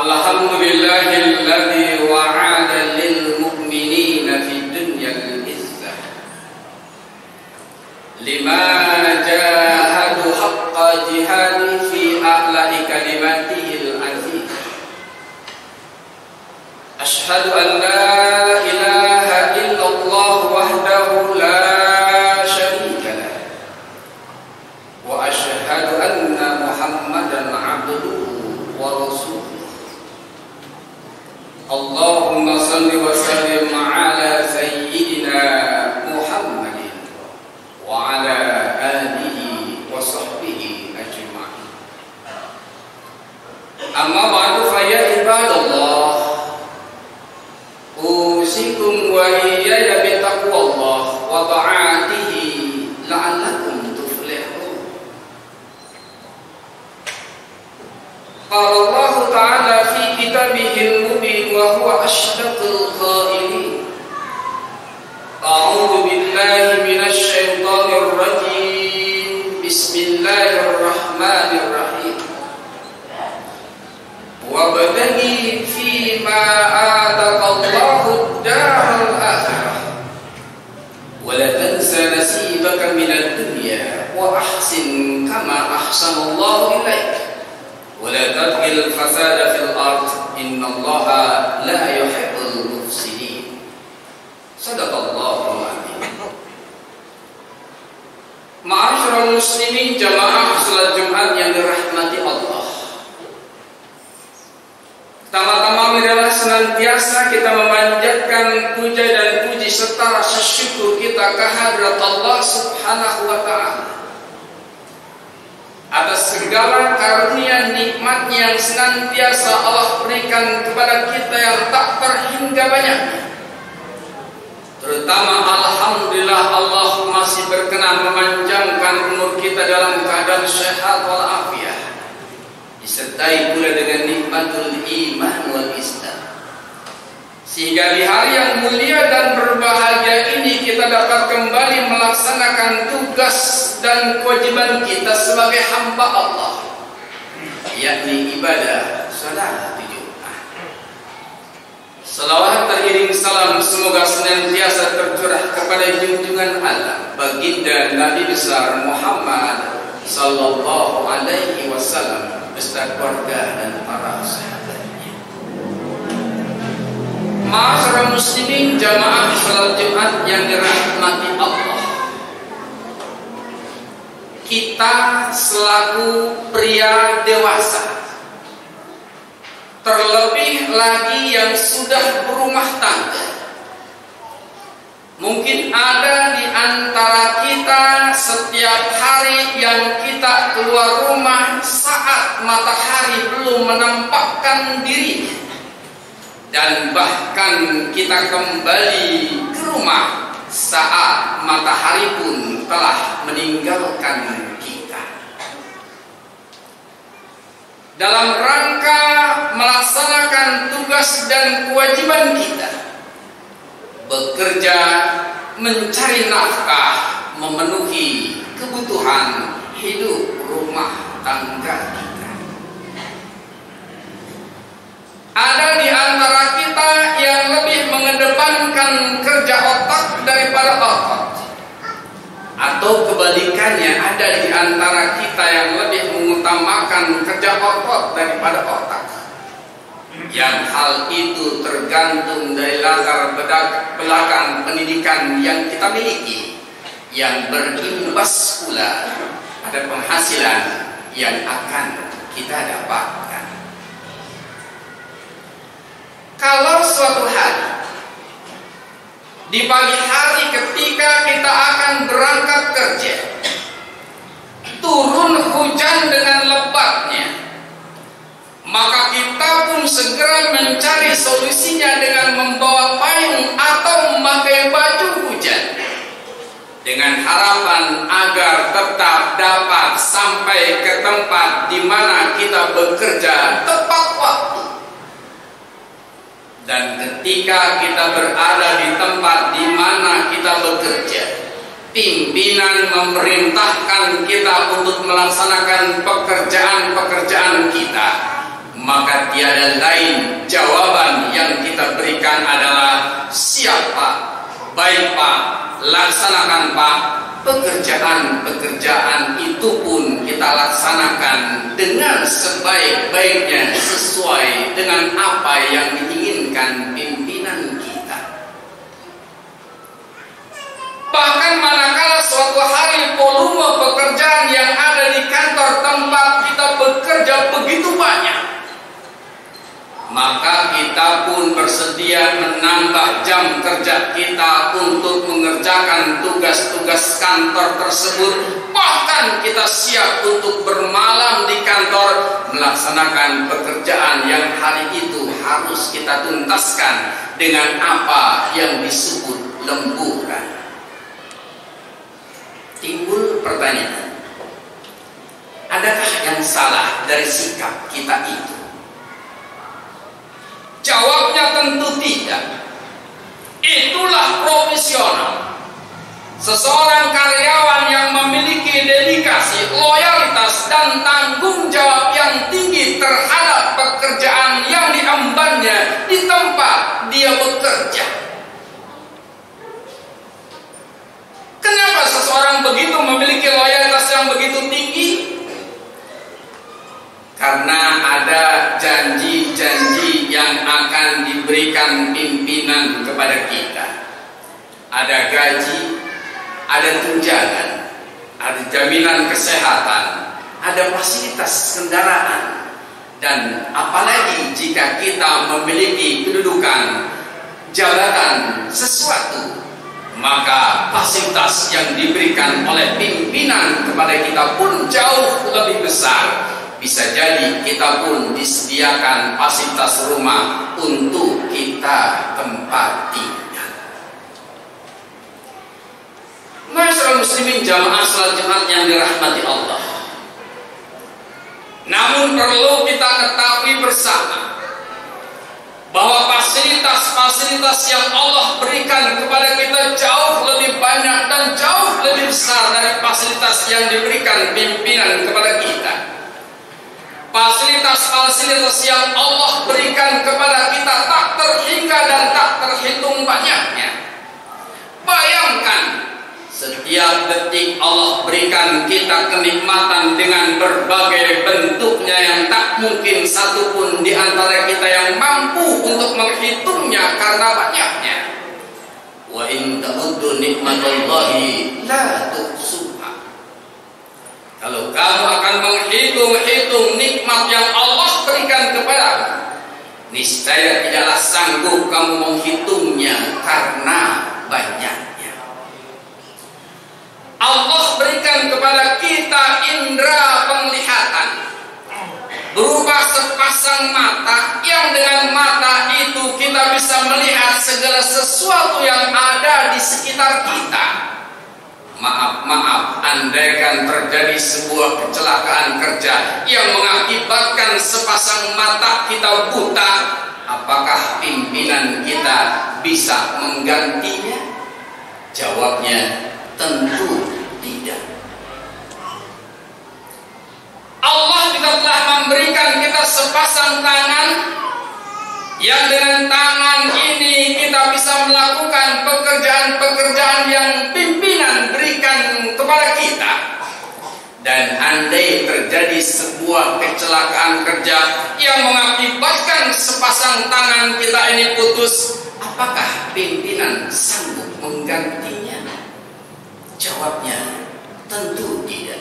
Alhamdulillahilladzi wa'ada lil mu'minina fid dunyal izzah liman jahadu haqqa jihadi fi a'la'i kalimatihil aziz. Ashhadu an la ilaha illallah wahdahu la syarika lah wa ashhadu anna Muhammadan abduhu wa rasuluh. Allahumma salli wa sallim ala sayyidina Muhammadin wa ala alihi wa sahbihi ajma'in. Amma ba'du fa ya ibadallah, usikum wa iyaya bi taqwallah wa ta'atihi la'allakum tuflihun. Qala Allah ta'ala fi kitabihil mubin wa huwa ashdaqul qailin. A'udzu billahi minasy syaithanir rajim. Bismillahirrahmanirrahim. Wabtaghi fima ataqallahu ad-daral akhirah wa la tansa nasibaka minad dunya wa ahsin kama ahsanallahu ilaik wa la tabghil fasada fil ard innallaha la yuhibbul mufsidin. Shadaqallahu adzim. Ma'asyiral muslimin jamaah salat Jumat yang dirahmati Allah. Pertama-tama marilah senantiasa kita memanjatkan puja dan puji serta rasa syukur kita kehadrat Allah Subhanahu wa ta'ala atas segala karunia nikmat yang senantiasa Allah berikan kepada kita yang tak terhingga banyaknya. Terutama alhamdulillah Allah masih berkenan memanjangkan umur kita dalam keadaan sehat walafiat, disertai pula dengan nikmatul iman wal Islam, sehingga di hari yang mulia dan berbahagia ini kita dapat kembali melaksanakan tugas dan kewajiban kita sebagai hamba Allah, yakni ibadah salat Jumat. Salawat teriring salam semoga senantiasa tercurah kepada junjungan alam baginda Nabi besar Muhammad sallallahu alaihi wasallam beserta keluarga dan para sahabatnya. Ma'asyiral muslimin jamaah salat Jumat yang dirahmati Allah, kita selaku pria dewasa, terlebih lagi yang sudah berumah tangga, mungkin ada di antara kita setiap hari yang kita keluar rumah saat matahari belum menampakkan dirinya, dan bahkan kita kembali ke rumah saat matahari pun telah meninggalkan kita. Dalam rangka melaksanakan tugas dan kewajiban kita, bekerja, mencari nafkah, memenuhi kebutuhan hidup rumah tangga kita. Ada di antara kita yang lebih mengedepankan kerja otak daripada otot, atau kebalikannya, ada di antara kita yang lebih mengutamakan kerja otot daripada otak. Yang hal itu tergantung dari latar belakang pendidikan yang kita miliki, yang berimbas pula pada penghasilan yang akan kita dapatkan. Kalau suatu hari, di pagi hari ketika kita akan berangkat kerja, turun hujan dengan lebatnya, maka kita pun segera mencari solusinya dengan membawa payung atau memakai baju hujan, dengan harapan agar tetap dapat sampai ke tempat di mana kita bekerja tepat waktu. Dan ketika kita berada di tempat di mana kita bekerja, pimpinan memerintahkan kita untuk melaksanakan pekerjaan-pekerjaan kita, maka tiada lain jawaban yang kita berikan adalah siap Pak, baik Pak, laksanakan Pak. Pekerjaan-pekerjaan itu pun kita laksanakan dengan sebaik-baiknya sesuai dengan apa yang diinginkan pimpinan kita. Bahkan manakala suatu hari volume pekerjaan yang ada di kantor tempat kita bekerja begitu banyak, maka kita pun bersedia menambah jam kerja kita untuk mengerjakan tugas-tugas kantor tersebut. Bahkan kita siap untuk bermalam di kantor melaksanakan pekerjaan yang hari itu harus kita tuntaskan dengan apa yang disebut lemburan. Timbul pertanyaan, adakah yang salah dari sikap kita itu? Jawabnya tentu tidak. Itulah profesional. Seseorang karyawan yang memiliki dedikasi, loyalitas, dan tanggung jawab yang tinggi terhadap pekerjaan yang diembannya di tempat dia bekerja. Kenapa seseorang begitu memiliki loyalitas yang begitu tinggi? Karena ada janji-janji yang akan diberikan pimpinan kepada kita. Ada gaji, ada tunjangan, ada jaminan kesehatan, ada fasilitas kendaraan. Dan apalagi jika kita memiliki kedudukan jabatan sesuatu, maka fasilitas yang diberikan oleh pimpinan kepada kita pun jauh lebih besar. Bisa jadi kita pun disediakan fasilitas rumah untuk kita tempat tinggal. Masyarakat muslimin jamaah salat Jumat yang dirahmati Allah. Namun perlu kita ketahui bersama bahwa fasilitas-fasilitas yang Allah berikan kepada kita jauh lebih banyak dan jauh lebih besar dari fasilitas yang diberikan pimpinan kepada kita. Fasilitas-fasilitas yang Allah berikan kepada kita tak terhingga dan tak terhitung banyaknya. Bayangkan, setiap detik Allah berikan kita kenikmatan dengan berbagai bentuknya yang tak mungkin satupun di antara kita yang mampu untuk menghitungnya karena banyaknya. Wa in ta'uddu nikmatallahi la tuhsuha. Kalau kamu akan menghitung-hitung nikmat yang Allah berikan kepadamu, niscaya tidaklah sanggup kamu menghitungnya karena banyaknya. Allah berikan kepada kita indera penglihatan berupa sepasang mata yang dengan mata itu kita bisa melihat segala sesuatu yang ada di sekitar kita. Maaf, andaikan terjadi sebuah kecelakaan kerja yang mengakibatkan sepasang mata kita buta, apakah pimpinan kita bisa menggantinya? Jawabnya tentu tidak. Allah juga telah memberikan kita sepasang tangan yang dengan tangan ini kita bisa melakukan pekerjaan-pekerjaan yang pimpinan berikan kepada kita. Dan andai terjadi sebuah kecelakaan kerja yang mengakibatkan sepasang tangan kita ini putus, apakah pimpinan sanggup menggantinya? Jawabnya tentu tidak.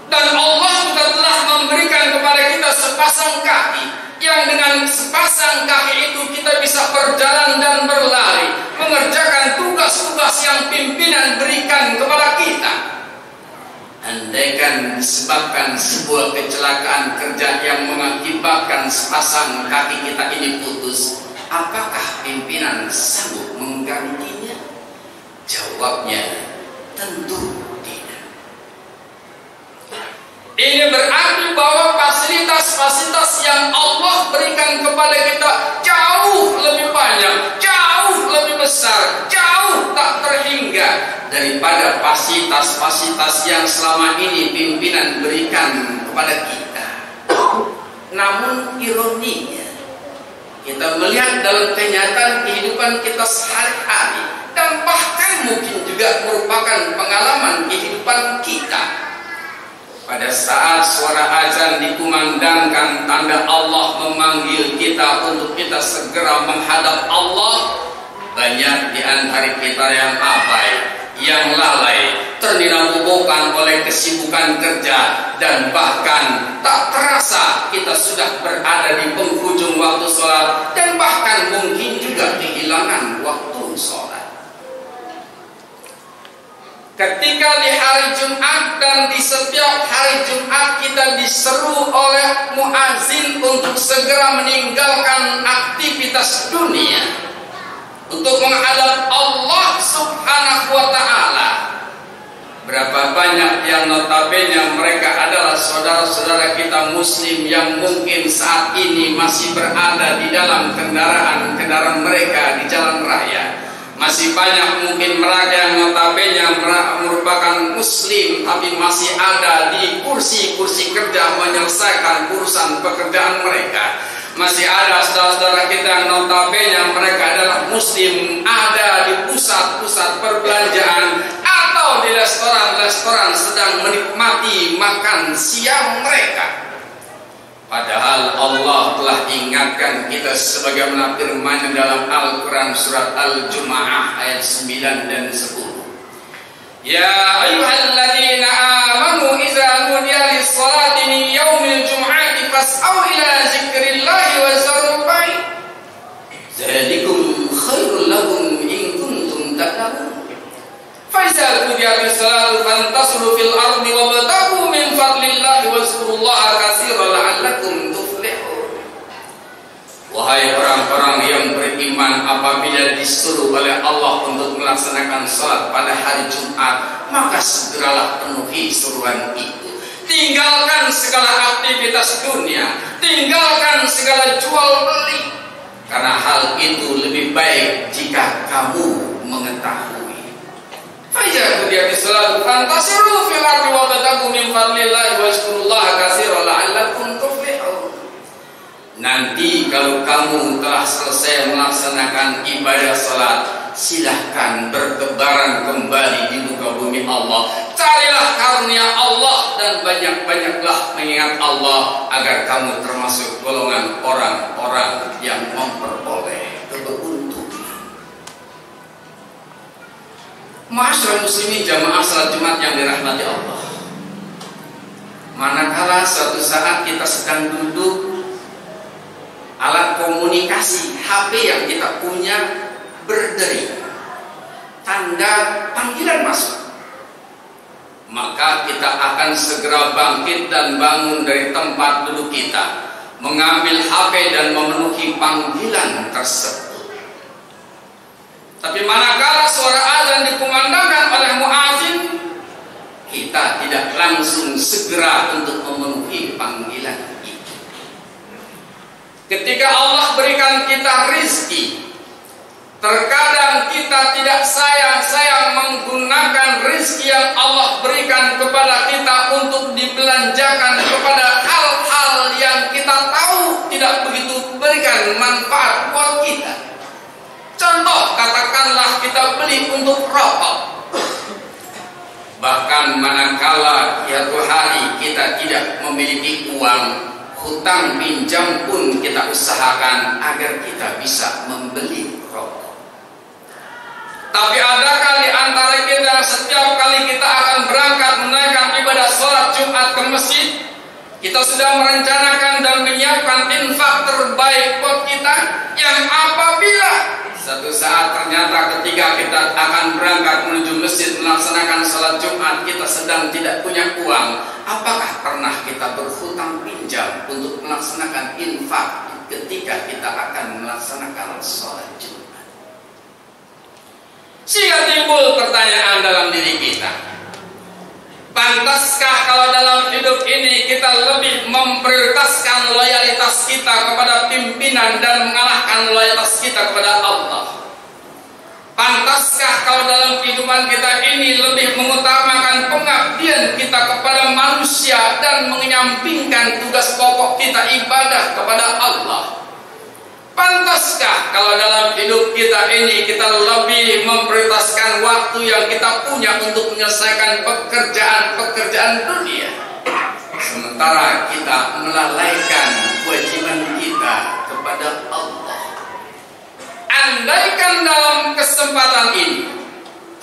Dan Allah juga telah memberikan kepada kita sepasang kaki yang dengan sepasang kaki itu kita bisa berjalan dan berlari, mengerjakan tugas-tugas yang pimpinan berikan kepada kita. Andaikan disebabkan sebuah kecelakaan kerja yang mengakibatkan sepasang kaki kita ini putus, apakah pimpinan sanggup menggantinya? Jawabnya tentu tidak. Ini berarti bahwa fasilitas-fasilitas yang Allah berikan kepada kita jauh lebih banyak, jauh lebih besar, jauh tak terhingga daripada fasilitas-fasilitas yang selama ini pimpinan berikan kepada kita. Namun ironinya, kita melihat dalam kenyataan kehidupan kita sehari-hari, dan bahkan mungkin juga merupakan pengalaman kehidupan kita. Pada saat suara azan dikumandangkan, tanda Allah memanggil kita untuk kita segera menghadap Allah, banyak di antara kita yang abai, yang lalai, terninabobokan oleh kesibukan kerja, dan bahkan tak terasa kita sudah berada di penghujung waktu sholat, dan bahkan mungkin juga kehilangan waktu sholat. Ketika di hari Jumat dan di setiap hari Jumat kita diseru oleh muazin untuk segera meninggalkan aktivitas dunia untuk menghadap Allah Subhanahu wa ta'ala. Berapa banyak yang notabene mereka adalah saudara-saudara kita muslim yang mungkin saat ini masih berada di dalam kendaraan mereka di jalan raya. Masih banyak mungkin mereka yang notabene merupakan muslim tapi masih ada di kursi-kursi kerja menyelesaikan urusan pekerjaan mereka. Masih ada saudara-saudara kita yang notabene mereka adalah muslim, ada di pusat-pusat perbelanjaan atau di restoran-restoran sedang menikmati makan siang mereka. Padahal Allah telah ingatkan kita sebagaimana firman dalam Al-Quran surat Al-Jumu'ah ayat 9 dan 10. Ya ayyuhalladzina amanu idza nudiya lis-salati min yaumil jum'ati fas'au ila dzikrillahi wa zarul bai'. Dzalikum khairul lakum in kuntum ta'lamun. Fa idza nudiya lis-salati fantasiru fil ardi wabtaghu min fadlillahi wazkurullaha katsiran la'allakum tuflihun. Wahai orang-orang yang beriman, apabila disuruh oleh Allah untuk melaksanakan salat pada hari Jumat, maka segeralah penuhi seruan itu. Tinggalkan segala aktivitas dunia, tinggalkan segala jual beli, karena hal itu lebih baik jika kamu mengetahui. Fajr dia bisalat fantasiru fil ardi wabtaghu min fadlillahi wazkurullaha katsiran la'allakum tuflihun. Nanti kalau kamu telah selesai melaksanakan ibadah salat, silahkan bertebaran kembali di muka bumi Allah. Carilah karunia Allah dan banyak-banyaklah mengingat Allah agar kamu termasuk golongan orang-orang yang memperoleh keberuntungan. Ma'asyiral muslimin jamaah salat Jumat yang dirahmati Allah. Manakala suatu saat kita sedang duduk, alat komunikasi HP yang kita punya berdering, tanda panggilan masuk, maka kita akan segera bangkit dan bangun dari tempat duduk kita, mengambil HP dan memenuhi panggilan tersebut. Tapi manakala suara azan dikumandangkan oleh muadzin, kita tidak langsung segera untuk memenuhi panggilan. Ketika Allah berikan kita rizki, terkadang kita tidak sayang menggunakan rizki yang Allah berikan kepada kita untuk dibelanjakan kepada hal-hal yang kita tahu tidak begitu berikan manfaat buat kita. Contoh, katakanlah kita beli untuk rokok. Bahkan manakala suatu hari kita tidak memiliki uang, hutang pinjam pun kita usahakan agar kita bisa membeli rokok. Tapi adakah di antara kita setiap kali kita akan berangkat menunaikan ibadah sholat Jumat ke masjid, kita sudah merencanakan dan menyiapkan infak terbaik buat kita, yang apabila satu saat ternyata ketika kita akan berangkat menuju masjid melaksanakan sholat Jumat kita sedang tidak punya uang, apakah pernah kita berhutang pinjam untuk melaksanakan infak ketika kita akan melaksanakan sholat Jumat? Sehingga timbul pertanyaan dalam diri kita, pantaskah kalau dalam hidup ini kita lebih memprioritaskan loyalitas kita kepada pimpinan dan mengalahkan loyalitas kita kepada Allah? Pantaskah kalau dalam kehidupan kita ini lebih mengutamakan pengabdian kita kepada manusia dan menyampingkan tugas pokok kita ibadah kepada Allah? Pantaskah kalau dalam hidup kita ini kita lebih memprioritaskan waktu yang kita punya untuk menyelesaikan pekerjaan-pekerjaan dunia, sementara kita melalaikan kewajiban kita kepada Allah? Andaikan dalam kesempatan ini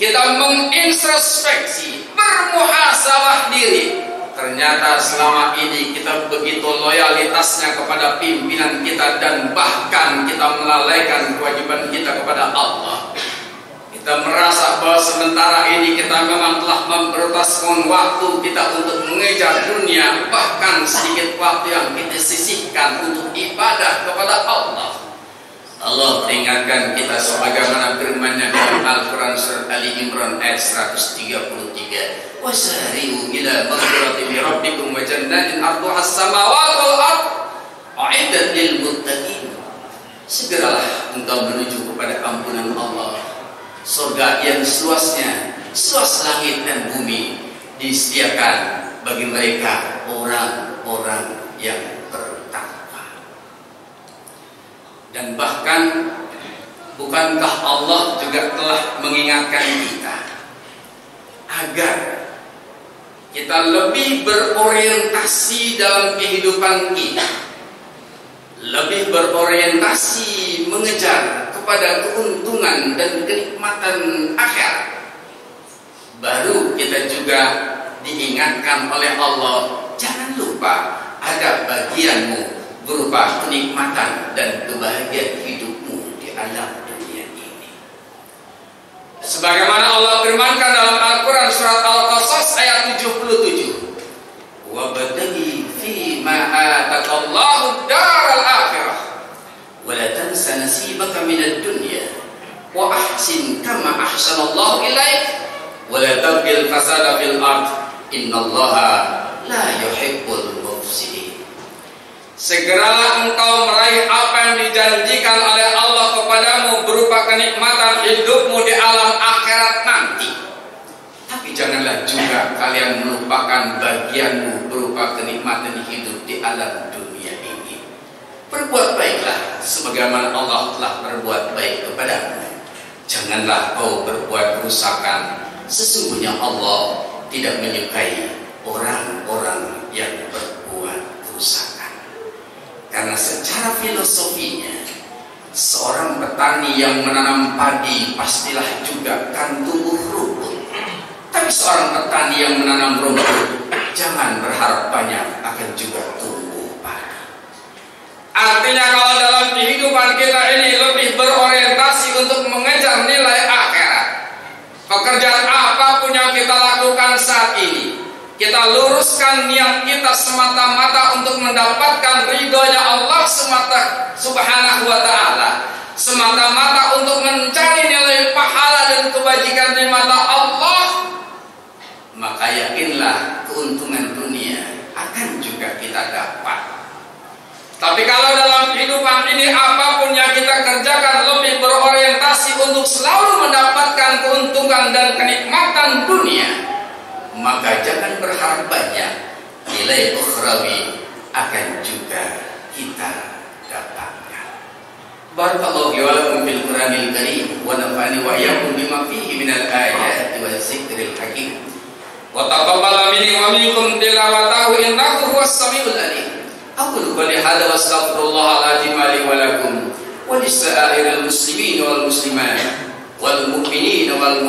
kita mengintrospeksi, bermuhasabah diri, ternyata selama ini kita begitu loyalitasnya kepada pimpinan kita dan bahkan kita melalaikan kewajiban kita kepada Allah. Kita merasa bahwa sementara ini kita memang telah memprioritaskan waktu kita untuk mengejar dunia, bahkan sedikit waktu yang kita sisihkan untuk ibadah kepada Allah. Allah peringatkan kita sebagaimana firman-Nya dalam Al-Quran surat Ali Imran ayat 133. Wasari'u ila maghfiratin min rabbikum wa jannatin 'arduha as-samawati wal ardh u'iddat lil muttaqin. Segeralah engkau menuju kepada ampunan Allah, surga yang seluasnya seluas langit dan bumi, disediakan bagi mereka orang-orang yang bertakwa. Dan bahkan bukankah Allah juga telah mengingatkan kita agar kita lebih berorientasi dalam kehidupan kita, lebih berorientasi mengejar kepada keuntungan dan kenikmatan akhirat. Baru kita juga diingatkan oleh Allah, jangan lupa ada bagianmu berupa kenikmatan dan kebahagiaan hidupmu di alam dunia ini. Sebagaimana Allah firmankan dalam Al-Quran surat Al-Qasas ayat 77, wabtaghi fima ataqallahu daral akhirah wa la tansa nasibaka minad dunya wa ahsin kama ahsanallahu ilaik wa la tabghil fasada fil ard innallaha la yuhibbul mufsidin. Segeralah engkau meraih apa yang dijanjikan oleh Allah kepadamu berupa kenikmatan hidupmu di alam akhirat nanti. Tapi janganlah juga kalian melupakan bagianmu berupa kenikmatan hidup di alam dunia ini. Berbuat baiklah sebagaimana Allah telah berbuat baik kepadamu. Janganlah kau berbuat kerusakan. Sesungguhnya Allah tidak menyukai orang-orang yang berbuat kerusakan. Karena secara filosofinya, seorang petani yang menanam padi pastilah juga akan tumbuh rumput. Tapi seorang petani yang menanam rumput jangan berharap banyak akan juga tumbuh padi. Artinya kalau dalam kehidupan kita ini lebih berorientasi untuk mengejar nilai akhirat, pekerjaan apapun yang kita lakukan saat ini, kita luruskan niat kita semata-mata untuk mendapatkan ridhonya Allah subhanahu wa ta'ala, semata-mata untuk mencari nilai pahala dan kebajikan di mata Allah, maka yakinlah keuntungan dunia akan juga kita dapat. Tapi kalau dalam kehidupan ini apapun yang kita kerjakan lebih berorientasi untuk selalu mendapatkan keuntungan dan kenikmatan dunia, maka jangan berharap banyak, nilai ukhrawi akan juga kita dapatkan. Barakallahu wa lakum fil Qur'anil Karim wa nafa'ani wa iyyakum bima fihi minal ayati wa dzikril hakim. Wa taqabbal minni wa minkum tilawatahu innahu huwas samiul alim. Aqulu qali hadza wa astaghfirullahal azim li wa lakum wa lisa'iril muslimin wal muslimat wal mu'minin wal